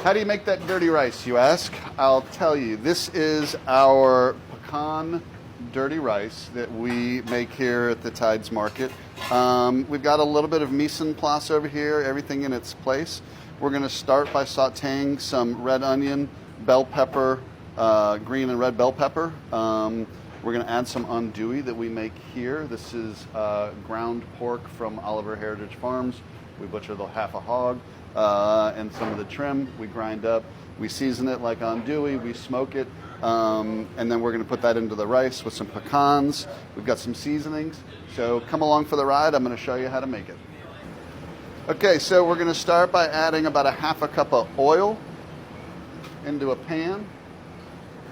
How do you make that dirty rice, you ask? I'll tell you. This is our pecan dirty rice that we make here at the Tides Market. We've got a little bit of mise en place over here, everything in its place. We're going to start by sauteing some red onion, bell pepper, green and red bell pepper. We're going to add some andouille that we make here. This is ground pork from Oliver Heritage Farms. We butcher the half a hog and some of the trim. We grind up. We season it like andouille. We smoke it. And then we're going to put that into the rice with some pecans. We've got some seasonings. So come along for the ride. I'm going to show you how to make it. Okay, so we're going to start by adding about a half a cup of oil into a pan.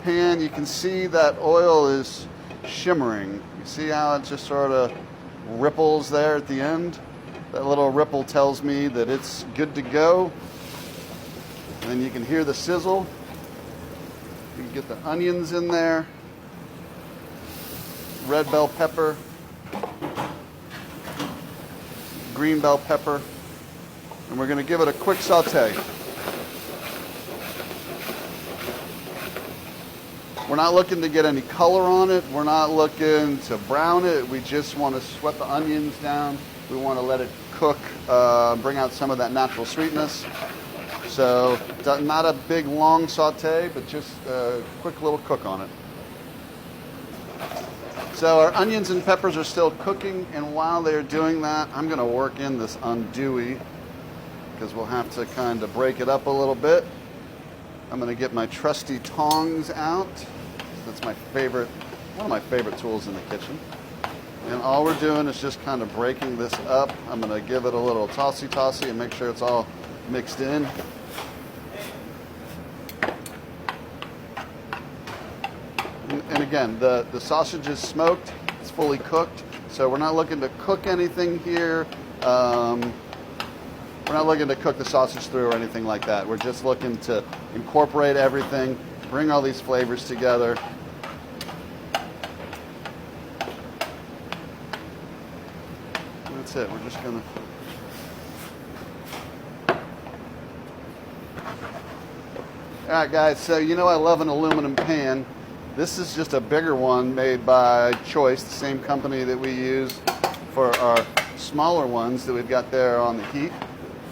Pan, you can see that oil is shimmering. You see how it just sort of ripples there at the end? That little ripple tells me that it's good to go. And then you can hear the sizzle. You can get the onions in there, red bell pepper, green bell pepper, and we're going to give it a quick saute. We're not looking to get any color on it. We're not looking to brown it. We just want to sweat the onions down. We want to let it cook, bring out some of that natural sweetness. So not a big long saute, but just a quick little cook on it. So our onions and peppers are still cooking, and while they're doing that, I'm going to work in this andouille because we'll have to kind of break it up a little bit. I'm going to get my trusty tongs out. That's my favorite, one of my favorite tools in the kitchen. And all we're doing is just kind of breaking this up. I'm going to give it a little tossy-tossy and make sure it's all mixed in. And again, the sausage is smoked. It's fully cooked. So we're not looking to cook anything here. We're not looking to cook the sausage through or anything like that. We're just looking to incorporate everything, bring all these flavors together. That's it. We're just going to... All right, guys. So you know I love an aluminum pan. This is just a bigger one made by Choice, the same company that we use for our smaller ones that we've got there on the heat.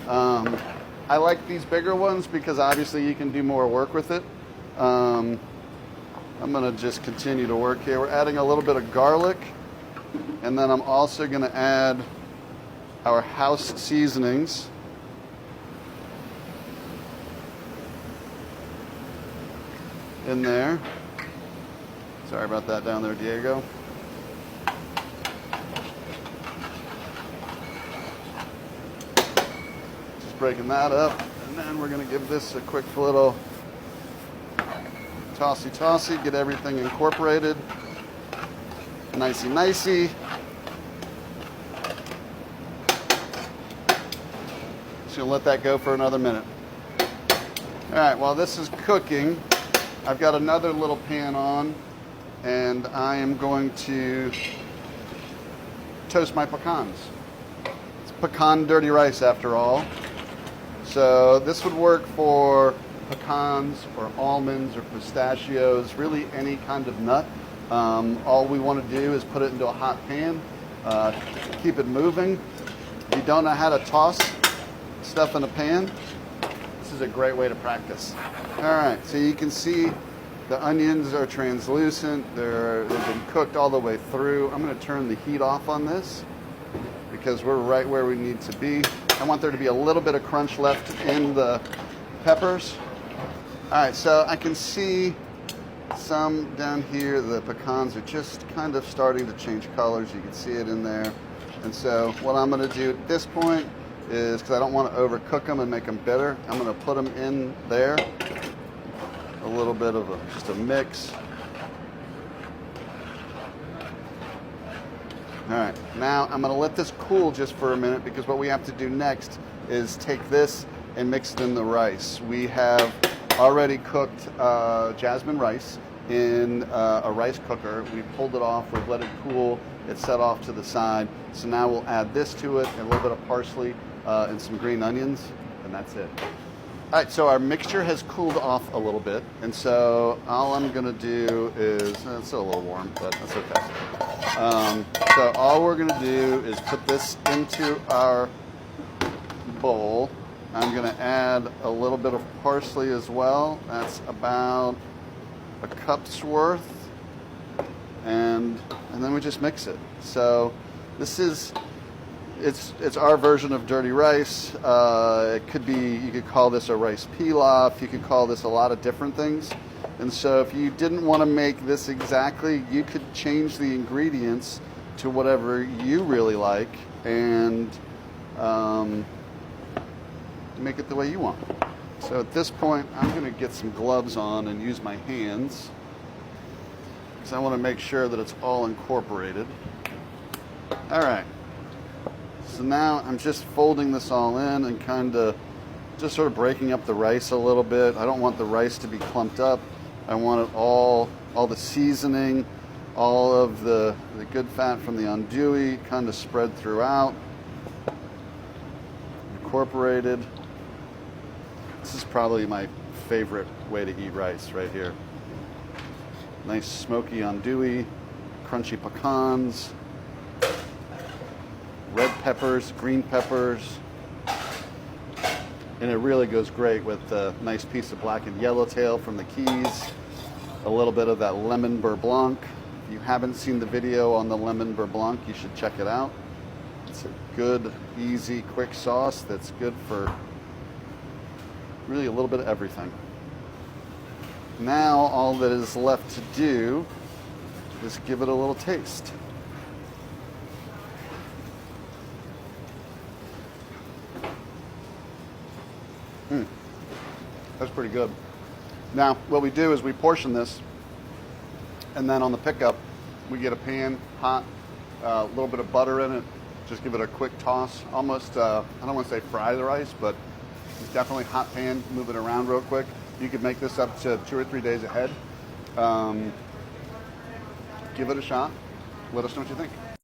I like these bigger ones because obviously you can do more work with it. I'm going to just continue to work here. We're adding a little bit of garlic, and then I'm also going to add our house seasonings. In there. Sorry about that down there, Diego. Breaking that up, and then we're going to give this a quick little tossy-tossy, get everything incorporated. Nicey-nicey. Just going to let that go for another minute. All right, while this is cooking, I've got another little pan on, and I am going to toast my pecans. It's pecan dirty rice after all. So this would work for pecans or almonds or pistachios, really any kind of nut. All we want to do is put it into a hot pan, keep it moving. If you don't know how to toss stuff in a pan, this is a great way to practice. All right, so you can see the onions are translucent. They've been cooked all the way through. I'm going to turn the heat off on this because we're right where we need to be. I want there to be a little bit of crunch left in the peppers. All right, so I can see some down here. The pecans are just kind of starting to change colors. You can see it in there. And so what I'm going to do at this point is, because I don't want to overcook them and make them bitter, I'm going to put them in there. A little bit of just a mix. All right, now I'm going to let this cool just for a minute because what we have to do next is take this and mix it in the rice. We have already cooked jasmine rice in a rice cooker. We pulled it off, we've let it cool, it's set off to the side. So now we'll add this to it, and a little bit of parsley and some green onions, and that's it. All right, so our mixture has cooled off a little bit, and so all I'm gonna do is, it's still a little warm, but that's okay. So all we're gonna do is put this into our bowl. I'm gonna add a little bit of parsley as well. That's about a cup's worth, and then we just mix it. So this is, it's our version of dirty rice. It could be, you could call this a rice pilaf, you could call this a lot of different things. And so if you didn't want to make this exactly, you could change the ingredients to whatever you really like and make it the way you want. So at this point, I'm going to get some gloves on and use my hands because I want to make sure that it's all incorporated. All right. So now I'm just folding this all in and kind of just sort of breaking up the rice a little bit. I don't want the rice to be clumped up. I want it all the seasoning, all of the good fat from the andouille kind of spread throughout, incorporated. This is probably my favorite way to eat rice right here. Nice smoky andouille, crunchy pecans, red peppers, green peppers, and it really goes great with a nice piece of black and yellowtail from the Keys, a little bit of that lemon beurre blanc. If you haven't seen the video on the lemon beurre blanc, you should check it out. It's a good, easy, quick sauce that's good for really a little bit of everything. Now all that is left to do is give it a little taste. That's pretty good. Now, what we do is we portion this, and then on the pickup, we get a pan, hot, a little bit of butter in it, just give it a quick toss, almost, I don't want to say fry the rice, but it's definitely hot pan, move it around real quick. You could make this up to 2 or 3 days ahead. Give it a shot. Let us know what you think.